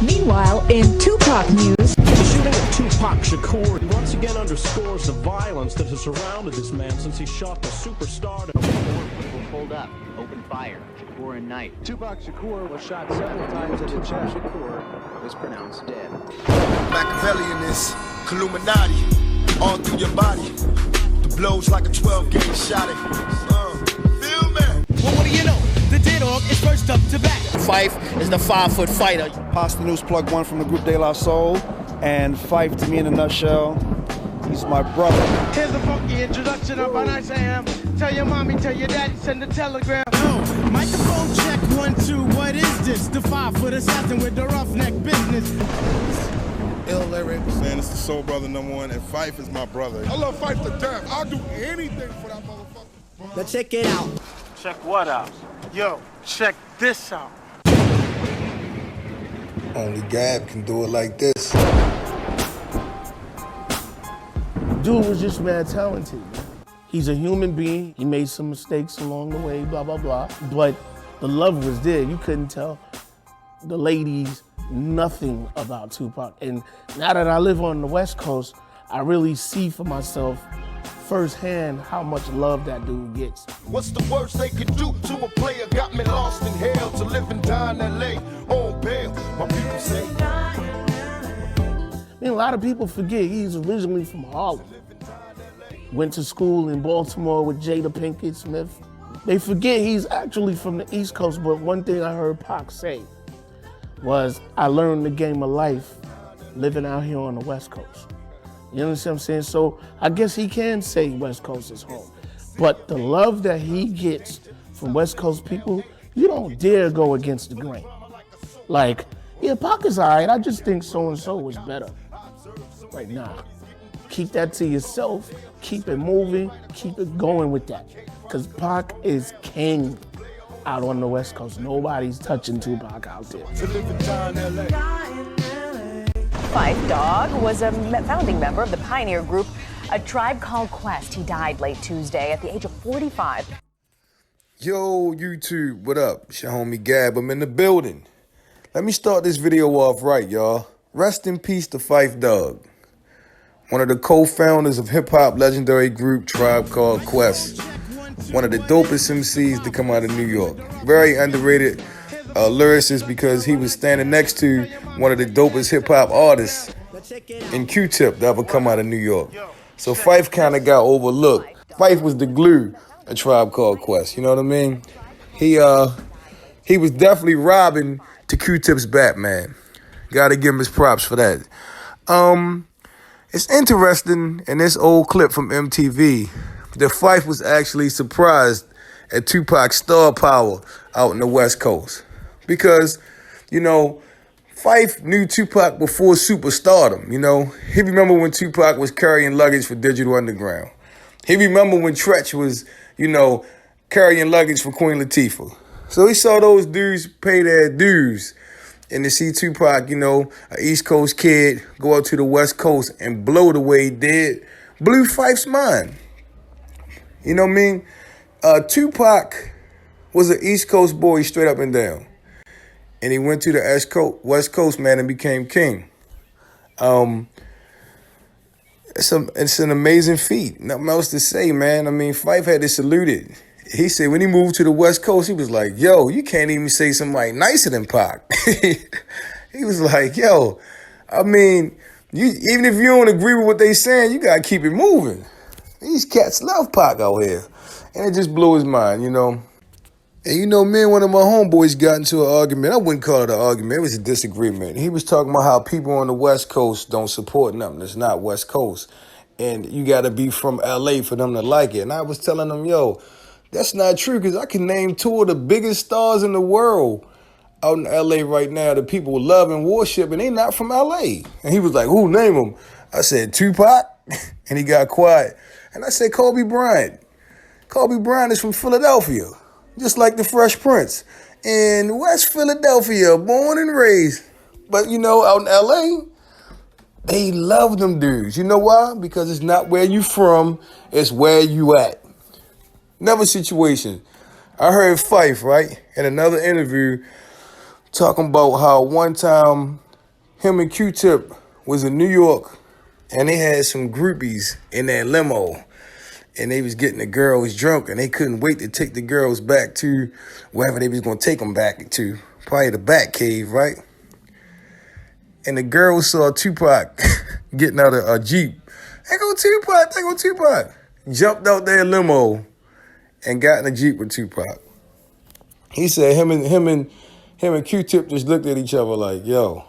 Meanwhile, in Tupac news, The shooting of Tupac Shakur once again underscores the violence that has surrounded this man since he shot the superstar. People pulled up, opened fire. Shakur and Knight. Tupac Shakur was shot several times in the chest. Shakur was pronounced dead. Machiavellianist, Illuminati, all through your body. The blows like a 12-gauge shot. Feel me? Well, what do you know? The Dawg is first up to bat. Phife is the 5-foot fighter. Pasta News plug one from the group De La Soul, and Phife, to me in a nutshell, he's my brother. Here's a funky introduction of how nice I am. Tell your mommy, tell your daddy, send a telegram. Oh, microphone check 1, 2. What is this? The 5-foot assassin with the roughneck business. Ill lyrics. Man, it's the Soul Brother #1, and Phife is my brother. I love Phife to death. I'll do anything for that motherfucker. Let's check it out. Check what out? Yo, check this out. Only Gab can do it like this. Dude was just mad talented. He's a human being. He made some mistakes along the way, blah, blah, blah. But the love was there. You couldn't tell the ladies nothing about Tupac. And now that I live on the West Coast, I really see for myself firsthand how much love that dude gets. What's the worst they could do to a player? Got me lost in hell to live and die in LA on bail. My people say. I mean, a lot of people forget he's originally from Harlem. Went to school in Baltimore with Jada Pinkett Smith. They forget he's actually from the East Coast, but one thing I heard Pac say was, I learned the game of life living out here on the West Coast. You understand what I'm saying? So I guess he can say West Coast is home. But the love that he gets from West Coast people, you don't dare go against the grain. Like, yeah, Pac is all right. I just think so-and-so was better. Right now. Keep that to yourself. Keep it moving. Keep it going with that. Because Pac is king out on the West Coast. Nobody's touching Tupac out there. Phife Dawg was a founding member of the pioneer group A Tribe Called Quest. He died late Tuesday at the age of 45. Yo, YouTube, what up? It's your homie Gab. I'm in the building. Let me start this video off right, y'all. Rest in peace to Phife Dawg, one of the co-founders of hip-hop legendary group Tribe Called Quest. One of the dopest MCs to come out of New York. Very underrated lyricist because he was standing next to one of the dopest hip-hop artists in Q-Tip that ever come out of New York. So Phife kind of got overlooked. Phife was the glue of Tribe Called Quest, you know what I mean? He was definitely robbing to Q-Tip's Batman. Gotta give him his props for that. It's interesting in this old clip from MTV that Phife was actually surprised at Tupac's star power out in the West Coast. Because, you know, Phife knew Tupac before superstardom, you know. He remember when Tupac was carrying luggage for Digital Underground. He remember when Tretch was, you know, carrying luggage for Queen Latifah. So he saw those dudes pay their dues. And to see Tupac, you know, an East Coast kid, go out to the West Coast and blow the way he did, blew Phife's mind. You know what I mean? Tupac was an East Coast boy straight up and down. And he went to the West Coast, man, and became king. It's an amazing feat. Nothing else to say, man. I mean, Phife had to salute it. He said when he moved to the West Coast, he was like, yo, you can't even say somebody nicer than Pac. He was like, yo, I mean, even if you don't agree with what they saying, you got to keep it moving. These cats love Pac out here. And it just blew his mind, you know. And you know, me and one of my homeboys got into an argument. I wouldn't call it an argument. It was a disagreement. He was talking about how people on the West Coast don't support nothing that's not West Coast. And you got to be from L.A. for them to like it. And I was telling him, yo, that's not true, because I can name two of the biggest stars in the world out in L.A. right now that people love and worship, and they not from L.A. And he was like, who, name them? I said, Tupac. And he got quiet. And I said, Kobe Bryant. Kobe Bryant is from Philadelphia, just like the Fresh Prince. In West Philadelphia, born and raised. But, you know, out in L.A., They love them dudes. You know why? Because it's not where you from, it's where you at. Another situation. I heard Phife, right, in another interview talking about how one time him and Q-Tip was in New York and they had some groupies in that limo and they was getting the girls drunk and they couldn't wait to take the girls back to wherever they was going to take them back to, probably the Bat Cave, right? And the girls saw Tupac getting out of a Jeep. There go Tupac, there go Tupac. Jumped out their limo and got in a Jeep with Tupac. He said him and Q-Tip just looked at each other like, yo,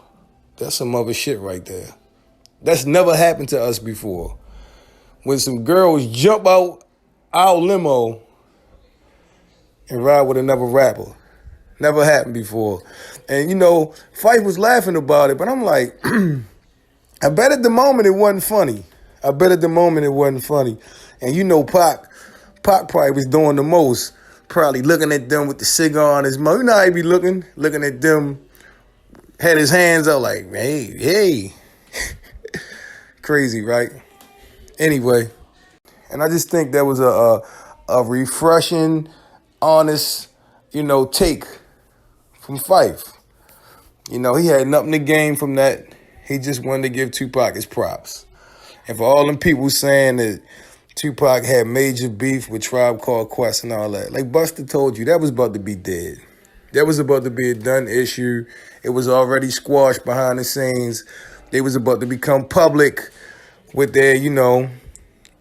that's some other shit right there. That's never happened to us before. When some girls jump out our limo and ride with another rapper. Never happened before. And, you know, Phife was laughing about it, but I'm like, I bet at the moment it wasn't funny. And you know Pac probably was doing the most, probably looking at them with the cigar on his mouth. You know how he be looking at them, had his hands out like, hey. Crazy, right? Anyway, and I just think that was a refreshing, honest, you know, take from Phife. You know, he had nothing to gain from that. He just wanted to give Tupac his props. And for all them people saying that Tupac had major beef with Tribe Called Quest and all that, like Buster told you, that was about to be dead. That was about to be a done issue. It was already squashed behind the scenes. They was about to become public with their, you know,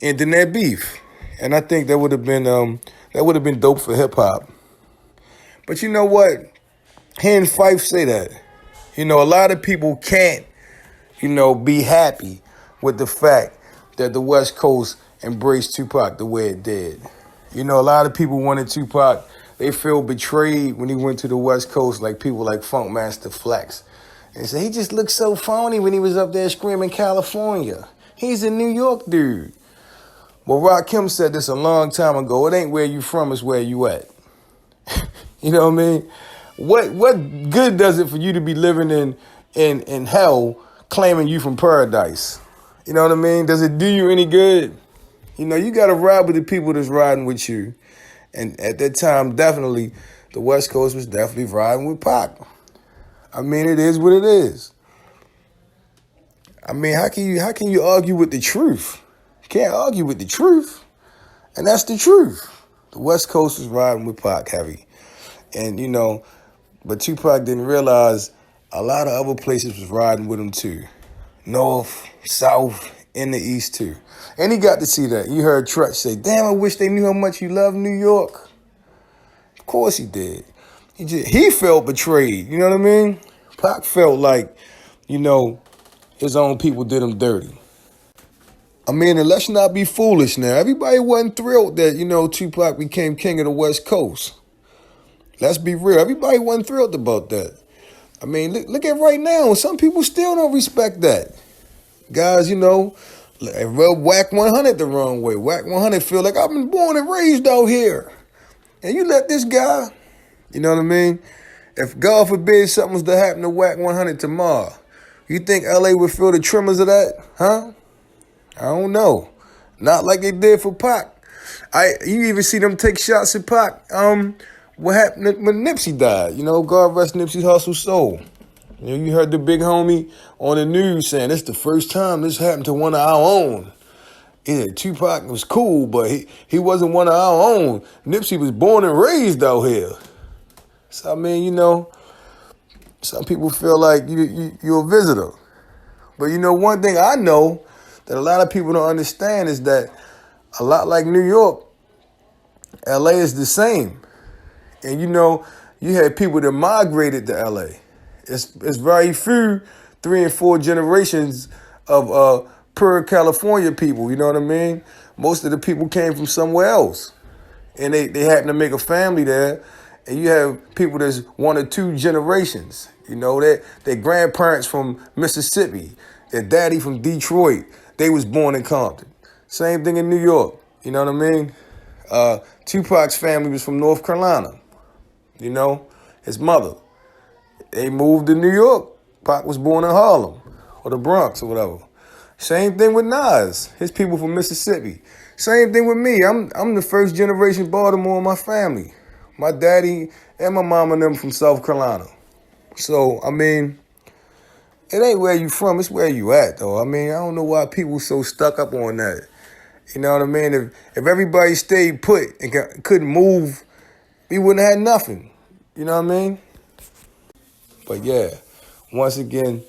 ending their beef. And I think that would have been dope for hip hop. But you know what? Hearing Phife say that, you know, a lot of people can't, you know, be happy with the fact that the West Coast embraced Tupac the way it did. You know, a lot of people wanted Tupac. They feel betrayed when he went to the West Coast, like people like Funkmaster Flex. And say he just looked so phony when he was up there screaming California. He's a New York dude. Well, Rakim said this a long time ago. It ain't where you from, it's where you at. You know what I mean? What good does it for you to be living in hell claiming you from paradise? You know what I mean? Does it do you any good? You know, you got to ride with the people that's riding with you. And at that time, definitely, the West Coast was definitely riding with Pac. I mean, it is what it is. I mean, how can you argue with the truth? You can't argue with the truth. And that's the truth. The West Coast was riding with Pac heavy. And, you know, but Tupac didn't realize a lot of other places was riding with him too. North, South, and the East too. And he got to see that. You heard Trutch say, damn, I wish they knew how much you love New York. Of course he did. He felt betrayed, you know what I mean? Pac felt like, you know, his own people did him dirty. I mean, and let's not be foolish now. Everybody wasn't thrilled that, you know, Tupac became king of the West Coast. Let's be real. Everybody wasn't thrilled about that. I mean, look at right now. Some people still don't respect that. Guys, you know, rub Whack 100 the wrong way. Whack 100 feel like I've been born and raised out here. And you let this guy, you know what I mean? If God forbid something was to happen to Whack 100 tomorrow, you think LA would feel the tremors of that? Huh? I don't know. Not like they did for Pac. You even see them take shots at Pac. What happened when Nipsey died? You know, God rest Nipsey Hussle's soul. You know, you heard the big homie on the news saying it's the first time this happened to one of our own. Yeah, Tupac was cool, but he wasn't one of our own. Nipsey was born and raised out here. So, I mean, you know, some people feel like you're a visitor. But, you know, one thing I know that a lot of people don't understand is that a lot like New York, LA is the same. And, you know, you had people that migrated to LA. It's very few 3 and 4 generations of pure California people, you know what I mean? Most of the people came from somewhere else. And they happen to make a family there. And you have people that's 1 or 2 generations. You know, their grandparents from Mississippi, their daddy from Detroit. They was born in Compton. Same thing in New York, you know what I mean? Tupac's family was from North Carolina. You know, his mother. They moved to New York. Pac was born in Harlem or the Bronx or whatever. Same thing with Nas, his people from Mississippi. Same thing with me. I'm the first generation Baltimore in my family. My daddy and my mom and them from South Carolina. So, I mean, it ain't where you from, it's where you at, though. I mean, I don't know why people so stuck up on that. You know what I mean? If everybody stayed put and couldn't move, we wouldn't have had nothing. You know what I mean? But yeah, once again,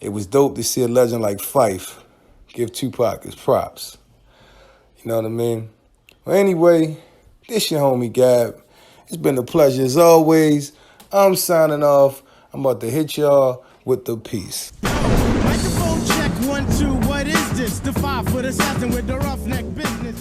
it was dope to see a legend like Phife give Tupac his props. You know what I mean? Well, anyway, this your homie Gab. It's been a pleasure as always. I'm signing off. I'm about to hit y'all with the peace. Microphone check 1, 2. What is this? The 5 foot assassin with the roughneck business.